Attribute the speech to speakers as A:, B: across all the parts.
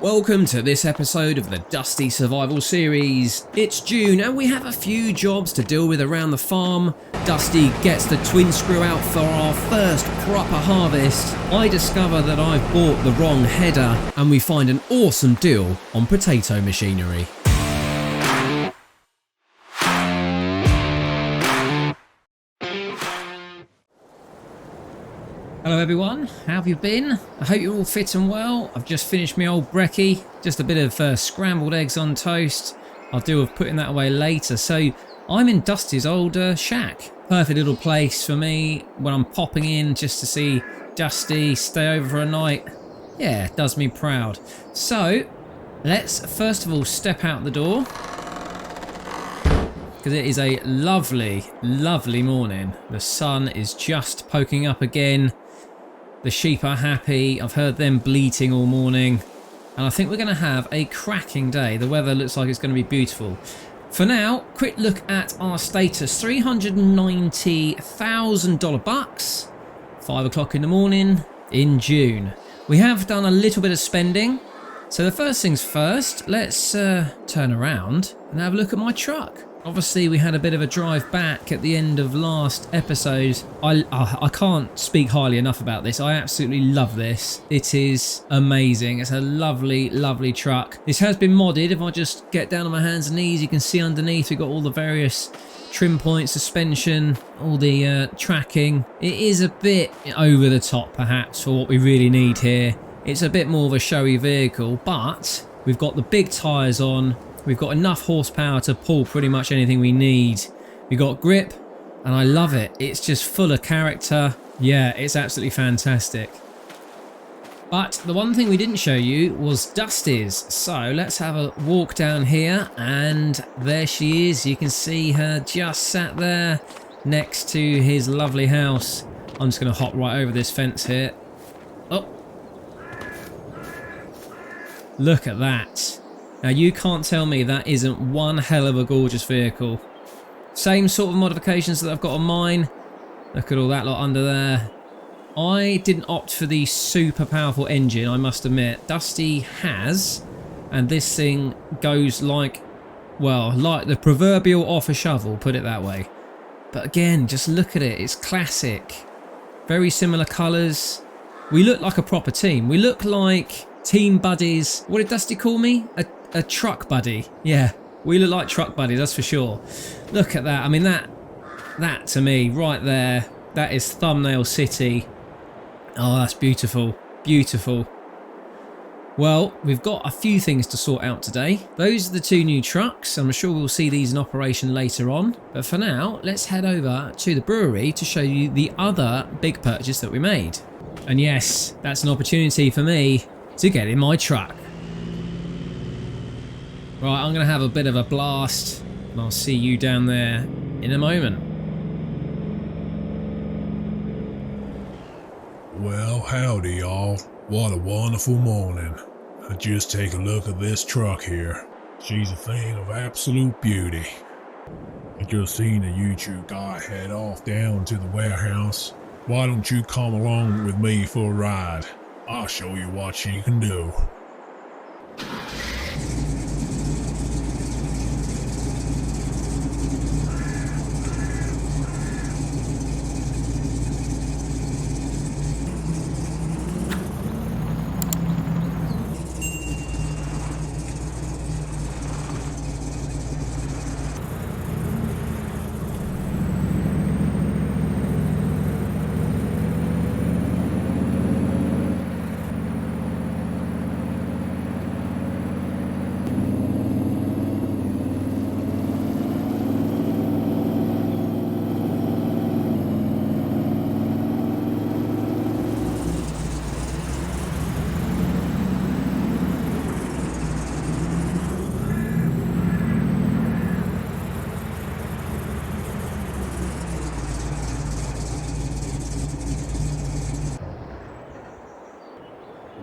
A: Welcome to this episode of the Dusty Survival Series. It's June and we have a few jobs to deal with around the farm. Dusty gets the twin screw out for our first proper harvest. I discover that I've bought the wrong header and we find an awesome deal on potato machinery. Hello everyone, how have you been? I hope you're all fit and well. I've just finished my old brekkie, just a bit of scrambled eggs on toast. I'll deal with putting that away later. So I'm in Dusty's old shack. Perfect little place for me when I'm popping in just to see Dusty, stay over for a night. Yeah, it does me proud. So let's first of all step out the door, because it is a lovely, lovely morning. The sun is just poking up again. The sheep are happy. I've heard them bleating all morning. And I think we're going to have a cracking day. The weather looks like it's going to be beautiful. For now, quick look at our status. $390,000 bucks. 5 o'clock in the morning in June. We have done a little bit of spending. So the first things first, let's turn around and have a look at my truck. Obviously, we had a bit of a drive back at the end of last episode. I can't speak highly enough about this. I absolutely love this. It is amazing. It's a lovely, lovely truck. This has been modded. If I just get down on my hands and knees, you can see underneath we've got all the various trim points, suspension, all the tracking. It is a bit over the top, perhaps, for what we really need here. It's a bit more of a showy vehicle, but we've got the big tyres on. We've got enough horsepower to pull pretty much anything we need. We've got grip, and I love it. It's just full of character. Yeah, it's absolutely fantastic. But the one thing we didn't show you was Dusty's. So let's have a walk down here, and there she is. You can see her just sat there next to his lovely house. I'm just going to hop right over this fence here. Oh, look at that. Now you can't tell me that isn't one hell of a gorgeous vehicle. Same sort of modifications that I've got on mine. Look at all that lot under there. I didn't opt for the super powerful engine, I must admit. Dusty has, and this thing goes like, well, like the proverbial off a shovel, put it that way. But again, just look at it, it's classic. Very similar colours. We look like a proper team. We look like team buddies. What did Dusty call me? A truck buddy. Yeah, we look like truck buddies, that's for sure. Look at that. I mean, that to me right there, that is thumbnail city. Oh, that's beautiful. Beautiful. Well, we've got a few things to sort out today. Those are the two new trucks. I'm sure we'll see these in operation later on. But for now, let's head over to the brewery to show you the other big purchase that we made. And yes, that's an opportunity for me to get in my truck. Right, I'm going to have a bit of a blast, and I'll see you down there in a moment.
B: Well, howdy y'all. What a wonderful morning. Just take a look at this truck here. She's a thing of absolute beauty. I just seen a YouTube guy head off down to the warehouse. Why don't you come along with me for a ride? I'll show you what she can do.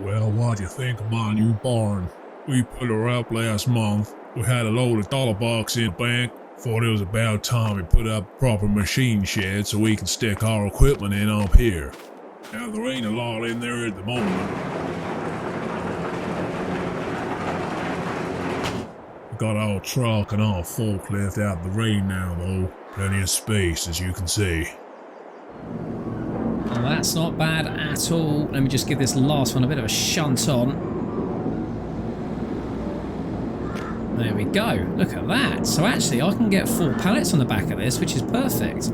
B: Well, what do you think of my new barn? We put her up last month. We had a load of dollar bucks in the bank. Thought it was about time we put up a proper machine shed so we can stick our equipment in up here. Now there ain't a lot in there at the moment. Got our truck and our forklift out the rain now though. Plenty of space as you can see.
A: Oh, that's not bad at all. Let me just give this last one a bit of a shunt on. There we go. Look at that. So actually I can get 4 pallets on the back of this, which is perfect.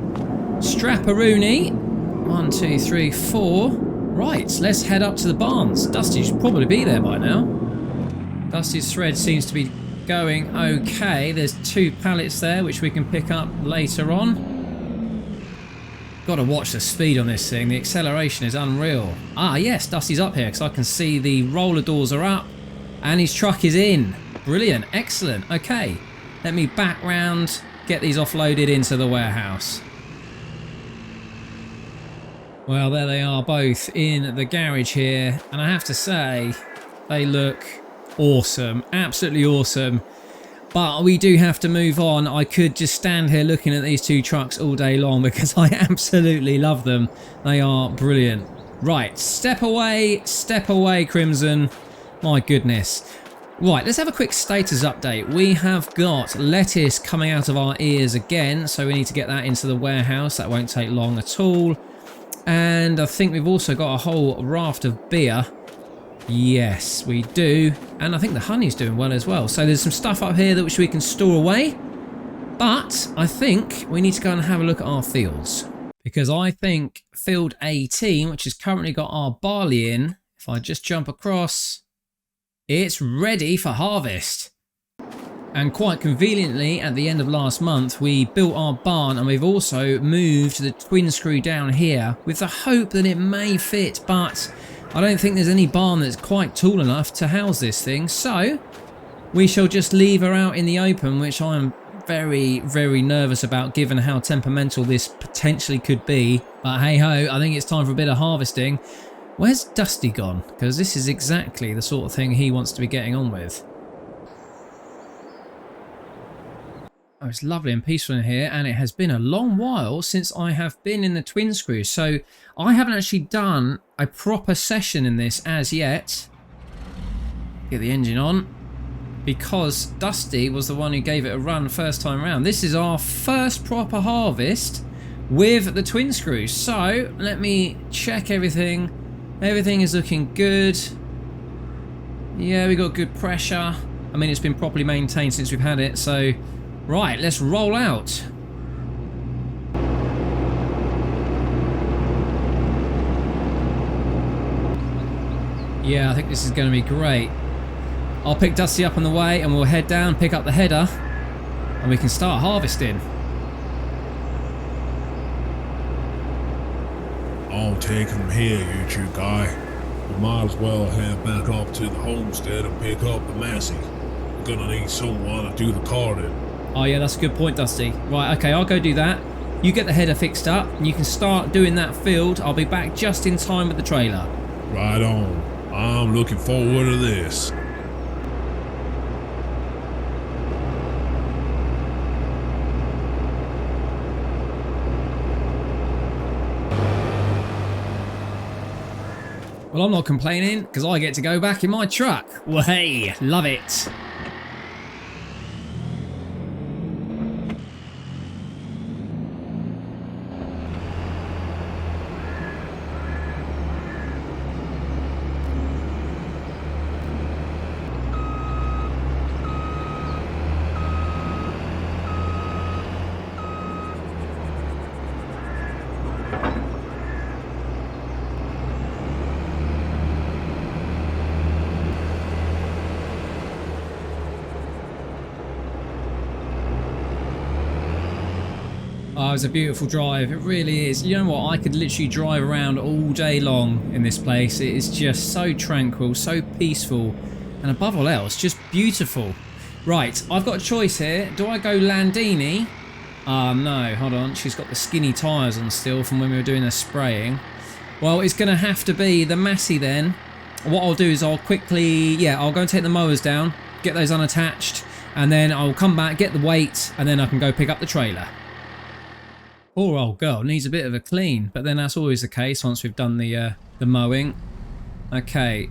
A: Strapperoonie. 1, 2, 3, 4. Right, let's head up to the barns. Dusty should probably be there by now. Dusty's thread seems to be going okay. There's 2 pallets there, which we can pick up later on. Got to watch the speed on this thing. The acceleration is unreal. Ah, yes, Dusty's up here because I can see the roller doors are up and his truck is in. Brilliant, excellent. Okay, let me back round, get these offloaded into the warehouse. Well, there they are, both in the garage here, and I have to say, they look awesome, absolutely awesome. But we do have to move on. I could just stand here looking at these 2 trucks all day long because I absolutely love them. They are brilliant. Right, step away, Crimson. My goodness. Right, let's have a quick status update. We have got lettuce coming out of our ears again, so we need to get that into the warehouse. That won't take long at all. And I think we've also got a whole raft of beer. Yes, we do. And I think the honey's doing well as well. So there's some stuff up here that which we can store away. But I think we need to go and have a look at our fields. Because I think field 18, which has currently got our barley in, if I just jump across, it's ready for harvest. And quite conveniently, at the end of last month, we built our barn and we've also moved the twin screw down here with the hope that it may fit, but I don't think there's any barn that's quite tall enough to house this thing. So we shall just leave her out in the open, which I'm very, very nervous about given how temperamental this potentially could be. But hey ho, I think it's time for a bit of harvesting. Where's Dusty gone? Because this is exactly the sort of thing he wants to be getting on with. Oh, it's lovely and peaceful in here, and it has been a long while since I have been in the twin screw, so I haven't actually done a proper session in this as yet. Get the engine on, because Dusty was the one who gave it a run first time around. This is our first proper harvest with the twin screw, so let me check everything. Everything is looking good. Yeah, we got good pressure. I mean, it's been properly maintained since we've had it, so right, let's roll out. Yeah, I think this is going to be great. I'll pick Dusty up on the way and we'll head down, pick up the header, and we can start harvesting.
B: I'll take him here, you 2 guy. We might as well head back up to the homestead and pick up the Massey. We're gonna need someone to do the carting.
A: Oh yeah, that's a good point, Dusty. Right, okay, I'll go do that. You get the header fixed up and you can start doing that field. I'll be back just in time with the trailer.
B: Right on. I'm looking forward to this.
A: Well, I'm not complaining because I get to go back in my truck. Well, hey, love it. Oh, it's a beautiful drive. It really is. You know what? I could literally drive around all day long in this place. It is just so tranquil, so peaceful, and above all else, just beautiful. Right, I've got a choice here. Do I go Landini? No, hold on. She's got the skinny tyres on still from when we were doing the spraying. Well, it's going to have to be the Massey then. What I'll do is I'll quickly, I'll go and take the mowers down, get those unattached, and then I'll come back, get the weight, and then I can go pick up the trailer. Poor old girl needs a bit of a clean, but then that's always the case once we've done the mowing. Okay,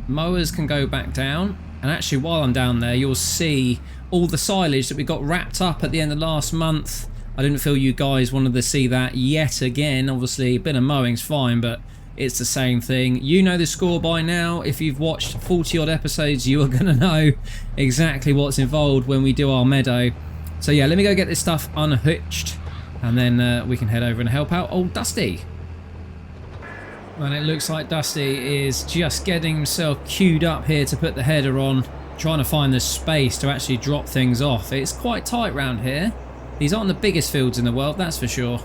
A: mowers can go back down. And actually, while I'm down there, you'll see all the silage that we got wrapped up at the end of last month. I didn't feel you guys wanted to see that yet again. Obviously, a bit of mowing's fine, but it's the same thing. You know the score by now. If you've watched 40 odd episodes, you are going to know exactly what's involved when we do our meadow. So yeah, let me go get this stuff unhitched, and then we can head over and help out old Dusty. And it looks like Dusty is just getting himself queued up here to put the header on, trying to find the space to actually drop things off. It's quite tight round here. These aren't the biggest fields in the world, that's for sure.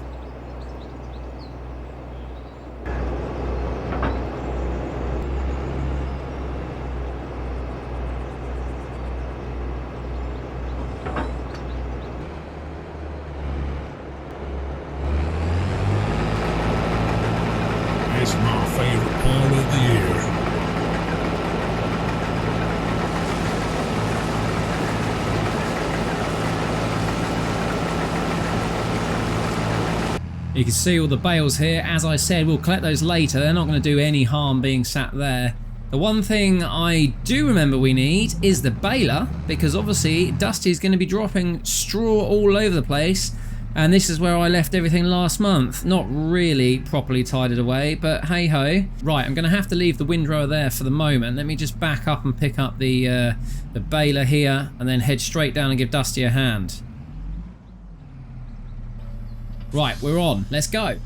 B: It's my favorite part of the year.
A: You can see all the bales here. As I said, we'll collect those later. They're not going to do any harm being sat there. The one thing I do remember we need is the baler, because obviously Dusty's going to be dropping straw all over the place. And this is where I left everything last month. Not really properly tidied away, but hey ho. Right, I'm going to have to leave the windrower there for the moment. Let me just back up and pick up the baler here, and then head straight down and give Dusty a hand. Right, we're on. Let's go.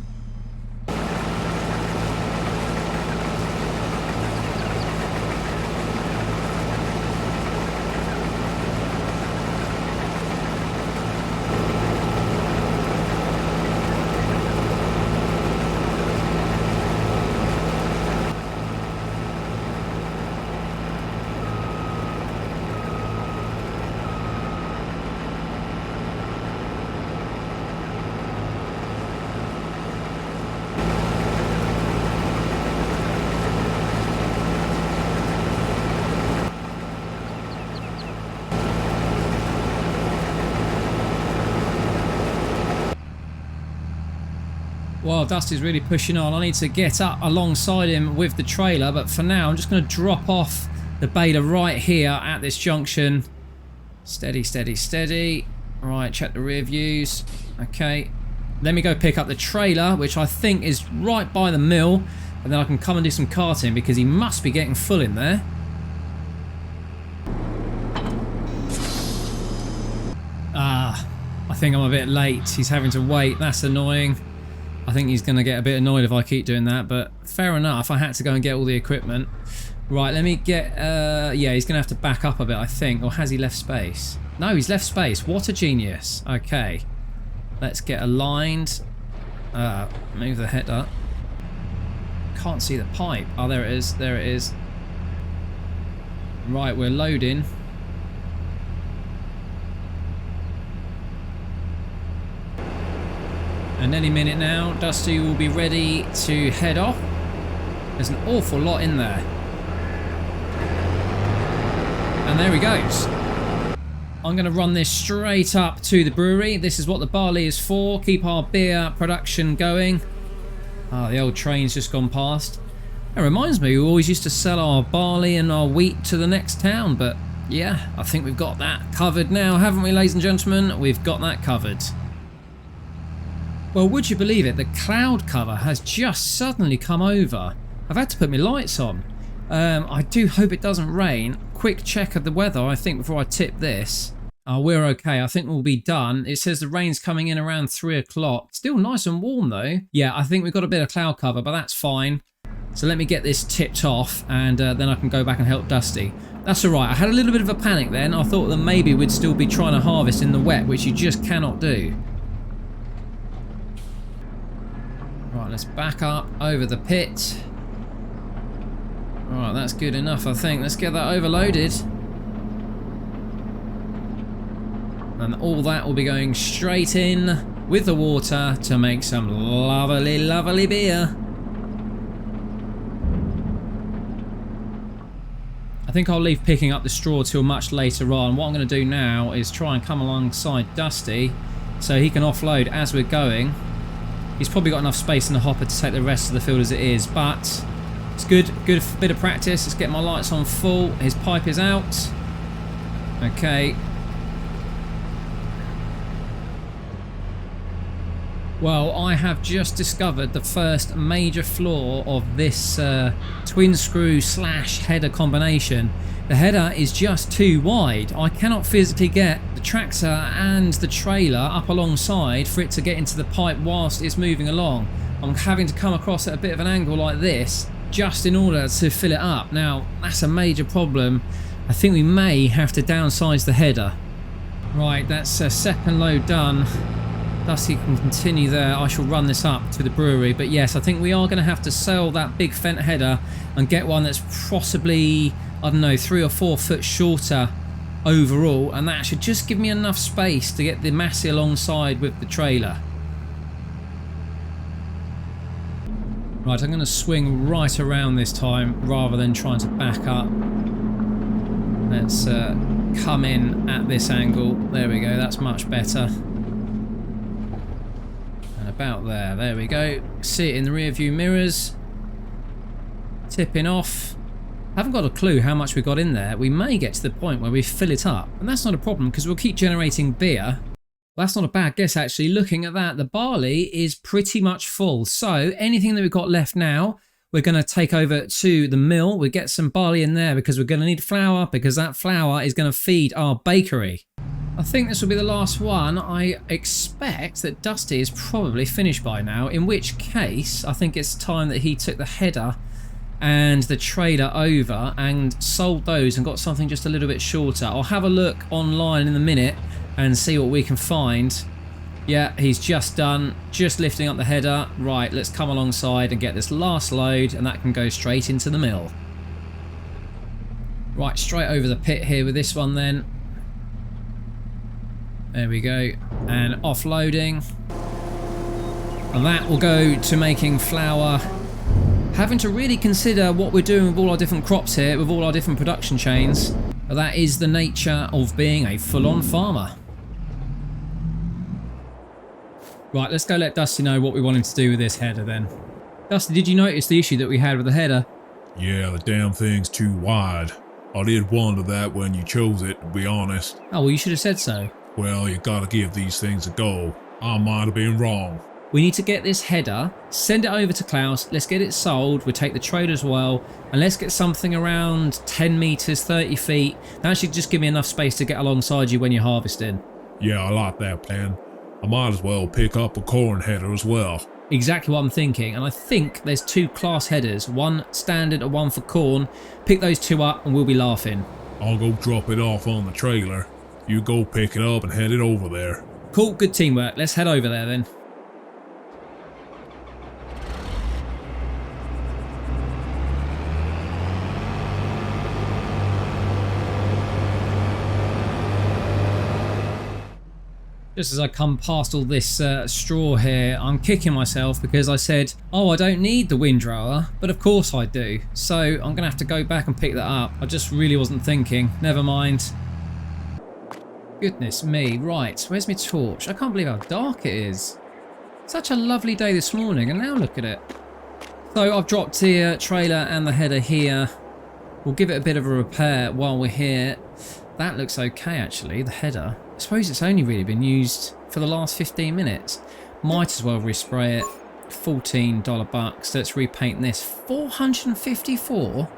A: Well, Dusty's really pushing on. I need to get up alongside him with the trailer, but for now I'm just going to drop off the baler right here at this junction. Steady, steady, steady. Right, check the rear views. Okay, let me go pick up the trailer, which I think is right by the mill, and then I can come and do some carting because he must be getting full in there. Ah, I think I'm a bit late. He's having to wait. That's annoying. I think he's going to get a bit annoyed if I keep doing that, but fair enough. I had to go and get all the equipment. Right, let me get... yeah, he's going to have to back up a bit, I think. Or has he left space? No, he's left space. What a genius. Okay. Let's get aligned. Move the head up. Can't see the pipe. Oh, there it is. There it is. Right, we're loading. And any minute now, Dusty will be ready to head off. There's an awful lot in there. And there he goes. I'm going to run this straight up to the brewery. This is what the barley is for. Keep our beer production going. Ah, the old train's just gone past. It reminds me, we always used to sell our barley and our wheat to the next town. But yeah, I think we've got that covered now, haven't we, ladies and gentlemen? We've got that covered. Well, would you believe it? The cloud cover has just suddenly come over. I've had to put my lights on. I do hope it doesn't rain. Quick check of the weather, I think, before I tip this. Oh, we're okay. I think we'll be done. It says the rain's coming in around 3 o'clock. Still nice and warm, though. Yeah, I think we've got a bit of cloud cover, but that's fine. So let me get this tipped off, and then I can go back and help Dusty. That's all right. I had a little bit of a panic then. I thought that maybe we'd still be trying to harvest in the wet, which you just cannot do. Right, let's back up over the pit. Right, that's good enough, I think. Let's get that overloaded. And all that will be going straight in with the water to make some lovely, lovely beer. I think I'll leave picking up the straw till much later on. What I'm going to do now is try and come alongside Dusty so he can offload as we're going. He's probably got enough space in the hopper to take the rest of the field as it is, but It's good bit of practice. Let's get my lights on full. His pipe is out. Okay. Well, I have just discovered the first major flaw of this twin screw / header combination. The header is just too wide. I cannot physically get the tractor and the trailer up alongside for it to get into the pipe whilst it's moving along. I'm having to come across at a bit of an angle like this just in order to fill it up. Now, that's a major problem. I think we may have to downsize the header. Right, that's a second load done. Dusty can continue there. I shall run this up to the brewery. But yes, I think we are going to have to sell that big Fendt header and get one that's possibly, I don't know, 3 or 4 foot shorter overall. And that should just give me enough space to get the Massey alongside with the trailer. Right, I'm going to swing right around this time rather than trying to back up. Let's come in at this angle. There we go, that's much better. About there we go. See it in the rear view mirrors. Tipping off. Haven't got a clue how much we got in there. We may get to the point where we fill it up, and that's not a problem because we'll keep generating beer. Well, that's not a bad guess actually. Looking at that, the barley is pretty much full, so anything that we've got left now we're going to take over to the mill. We get some barley in there because we're going to need flour, because that flour is going to feed our bakery. I think this will be the last one. I expect that Dusty is probably finished by now, in which case I think it's time that he took the header and the trailer over and sold those and got something just a little bit shorter. I'll have a look online in a minute and see what we can find. Yeah, he's just done, just lifting up the header. Right, let's come alongside and get this last load, and that can go straight into the mill. Right, straight over the pit here with this one then. There we go, and offloading. And that will go to making flour. Having to really consider what we're doing with all our different crops here, with all our different production chains. But that is the nature of being a full-on farmer. Right, let's go let Dusty know what we want him to do with this header then. Dusty, did you notice the issue that we had with the header?
B: Yeah, the damn thing's too wide. I did wonder that when you chose it, to be honest.
A: Oh, well, you should have said so.
B: Well, you gotta give these things a go. I might have been wrong.
A: We need to get this header, send it over to Klaus, let's get it sold, we'll take the trailer as well, and let's get something around 10 metres, 30 feet. That should just give me enough space to get alongside you when you're harvesting.
B: Yeah, I like that plan. I might as well pick up a corn header as well.
A: Exactly what I'm thinking, and I think there's 2 class headers, one standard and one for corn. Pick those 2 up and we'll be laughing.
B: I'll go drop it off on the trailer. You go pick it up and head it over there.
A: Cool, good teamwork. Let's head over there then. Just as I come past all this straw here, I'm kicking myself because I said, oh, I don't need the windrower, but of course I do. So I'm going to have to go back and pick that up. I just really wasn't thinking. Never mind. Goodness me. Right, where's my torch? I can't believe how dark it is. Such a lovely day this morning, and now look at it. So I've dropped the trailer and the header here. We'll give it a bit of a repair while we're here. That looks okay, actually, the header. I suppose it's only really been used for the last 15 minutes. Might as well respray it. $14 bucks. Let's repaint this. $454.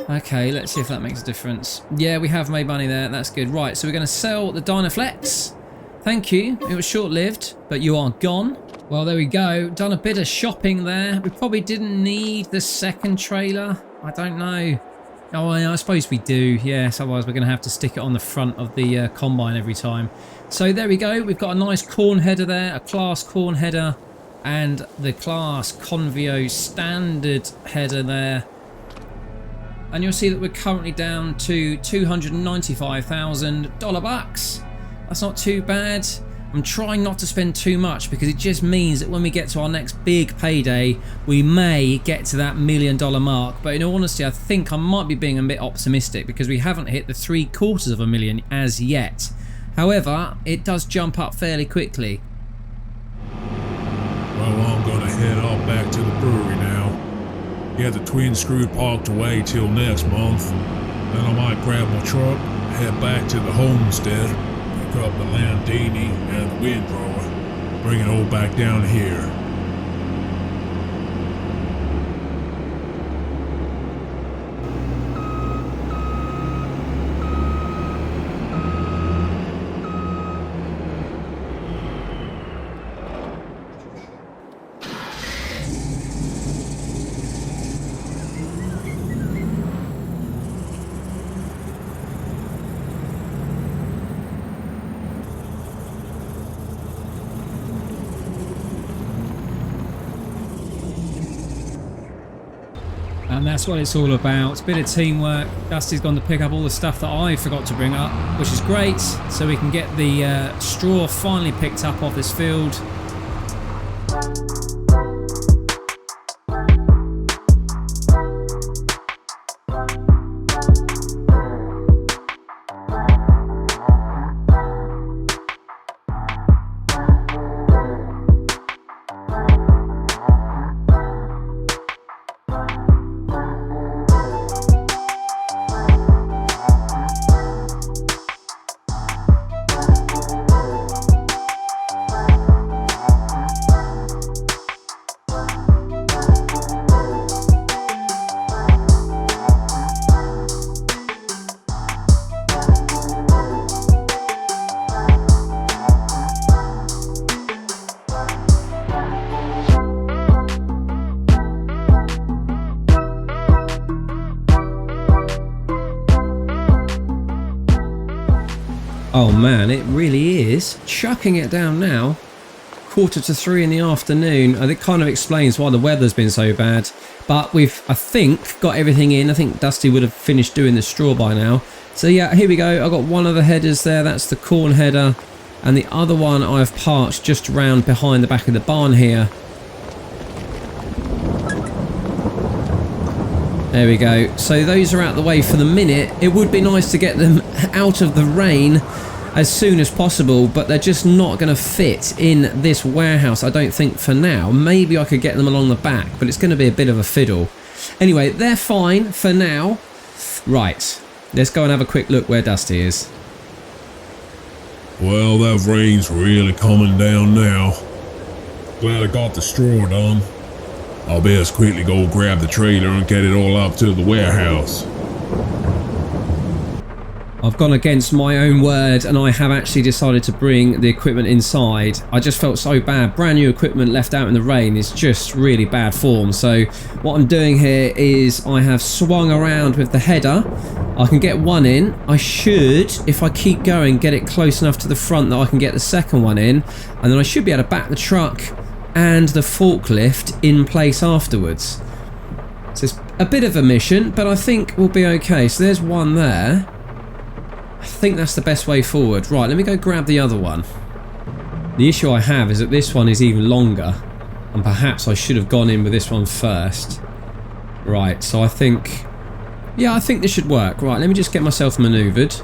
A: Okay, let's see if that makes a difference. Yeah, we have made money there. That's good. Right, so we're going to sell the Dynaflex. Thank you. It was short-lived, but you are gone. Well, there we go. Done a bit of shopping there. We probably didn't need the second trailer. I don't know. Oh, I suppose we do, yes, otherwise we're going to have to stick it on the front of the combine every time. So there we go, we've got a nice corn header there, a class corn header, and the class Convio standard header there. And you'll see that we're currently down to $295,000 bucks. That's not too bad. I'm trying not to spend too much because it just means that when we get to our next big payday, we may get to that $1 million mark. But in all honesty, I think I might be being a bit optimistic because we haven't hit the $750,000 as yet. However, it does jump up fairly quickly.
B: Well, I'm gonna head up back to the brewery now. get the twin screw parked away till next month. Then I might grab my truck, head back to the homestead, pick up the Landini and the windrower, bring it all back down here.
A: And that's what it's all about. It's a bit of teamwork. Dusty's gone to pick up all the stuff that I forgot to bring up, which is great. So we can get the straw finally picked up off this field. Oh man, it really is. Chucking it down now. 2:45 in the afternoon. It kind of explains why the weather's been so bad. But we've, I think, got everything in. I think Dusty would have finished doing the straw by now. So yeah, here we go. I've got one of the headers there. That's the corn header. And the other one I've parked just round behind the back of the barn here. There we go. So those are out the way for the minute. It would be nice to get them out of the rain as soon as possible, but they're just not going to fit in this warehouse, I don't think, for now. Maybe I could get them along the back, but it's going to be a bit of a fiddle. Anyway, they're fine for now. Right, let's go and have a quick look where Dusty is.
B: Well, that rain's really coming down now. Glad I got the straw done. I'll best quickly go grab the trailer and get it all up to the warehouse.
A: I've gone against my own word and I have actually decided to bring the equipment inside. I just felt so bad. Brand new equipment left out in the rain is just really bad form. So what I'm doing here is I have swung around with the header. I can get one in. I should, if I keep going, get it close enough to the front that I can get the second one in. And then I should be able to back the truck and the forklift in place afterwards. So it's a bit of a mission, but I think we'll be okay. So there's one there. I think that's the best way forward. Right, let me go grab the other one. The issue I have is that this one is even longer, and perhaps I should have gone in with this one first. Right, so I think... yeah, I think this should work. Right, let me just get myself manoeuvred.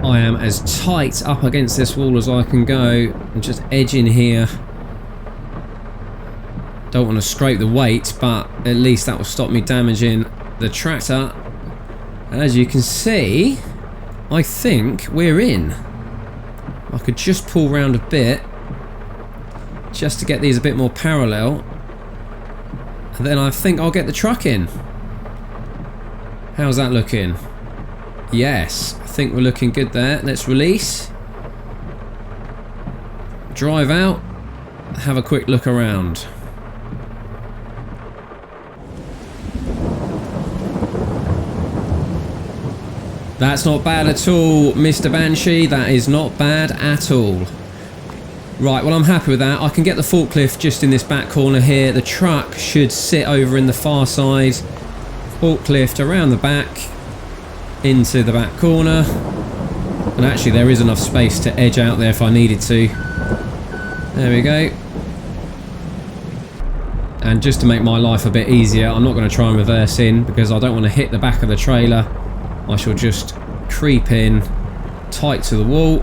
A: I am as tight up against this wall as I can go, and just edge in here. Don't want to scrape the weight, but at least that will stop me damaging the tractor. And as you can see, I think we're in. I could just pull round a bit just to get these a bit more parallel, and then I think I'll get the truck in. How's that looking? Yes, I think we're looking good there. Let's release, drive out, have a quick look around. That's not bad at all, Mr. Banshee. That is not bad at all. Right, well, I'm happy with that. I can get the forklift just in this back corner here. The truck should sit over in the far side. Forklift around the back into the back corner. And actually, there is enough space to edge out there if I needed to. There we go. And just to make my life a bit easier, I'm not going to try and reverse in because I don't want to hit the back of the trailer. I shall just creep in tight to the wall.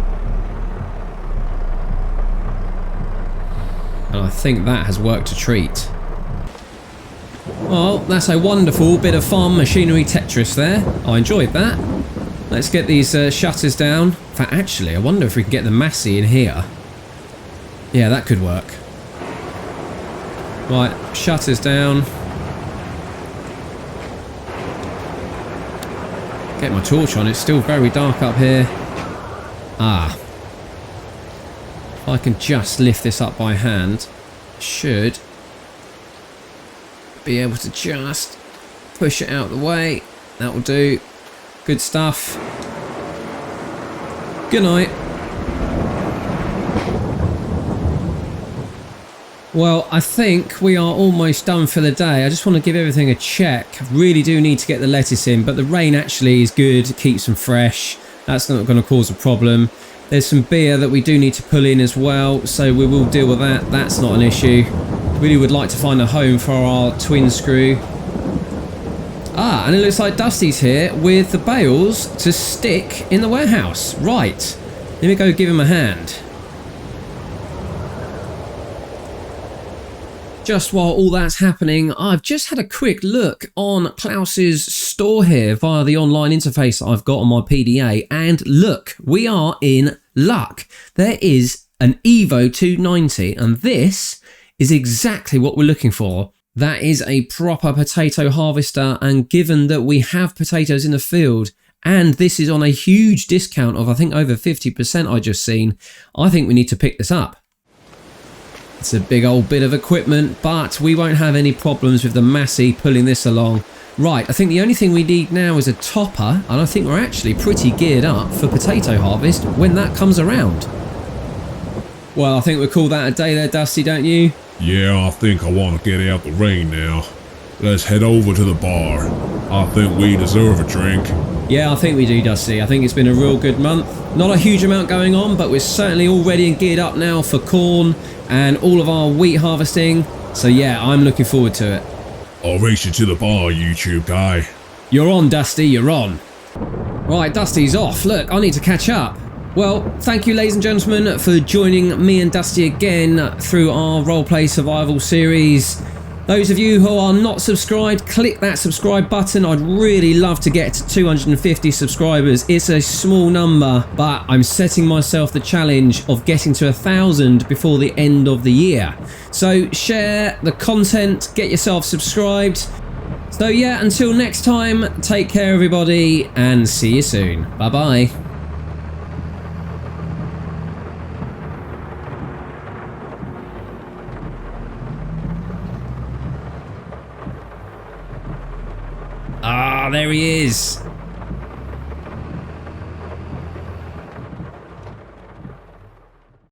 A: And I think that has worked a treat. Well, that's a wonderful bit of farm machinery Tetris there. I enjoyed that. Let's get these shutters down. In fact, actually, I wonder if we can get the Massey in here. Yeah, that could work. Right, shutters down. Get my torch on, it's still very dark up here. Ah. If I can just lift this up by hand, should be able to just push it out of the way. That will do. Good stuff. Good night. Well, I think we are almost done for the day. I just want to give everything a check. I really do need to get the lettuce in, but the rain actually is good. It keeps them fresh. That's not going to cause a problem. There's some beer that we do need to pull in as well, so we will deal with that. That's not an issue. Really would like to find a home for our twin screw. Ah, and it looks like Dusty's here with the bales to stick in the warehouse. Right. Let me go give him a hand. Just while all that's happening, I've just had a quick look on Klaus's store here via the online interface I've got on my PDA, and look, we are in luck. There is an Evo 290, and this is exactly what we're looking for. That is a proper potato harvester, and given that we have potatoes in the field, and this is on a huge discount of I think over 50% I just seen, I think we need to pick this up. It's a big old bit of equipment, but we won't have any problems with the Massey pulling this along. Right, I think the only thing we need now is a topper, and I think we're actually pretty geared up for potato harvest when that comes around. Well, I think we'll call that a day there, Dusty, don't you?
B: Yeah, I think I want to get out the rain now. Let's head over to the bar. I think we deserve a drink.
A: Yeah, I think we do, Dusty. I think it's been a real good month. Not a huge amount going on, but we're certainly all ready and geared up now for corn and all of our wheat harvesting. So yeah, I'm looking forward to it.
B: I'll race you to the bar, YouTube guy.
A: You're on, Dusty, you're on. Right, Dusty's off. Look, I need to catch up. Well, thank you, ladies and gentlemen, for joining me and Dusty again through our Roleplay Survival series. Those of you who are not subscribed, click that subscribe button. I'd really love to get to 250 subscribers. It's a small number, but I'm setting myself the challenge of getting to 1,000 before the end of the year. So share the content, get yourself subscribed. So yeah, until next time, take care everybody, and see you soon. Bye-bye. Ah, there he is.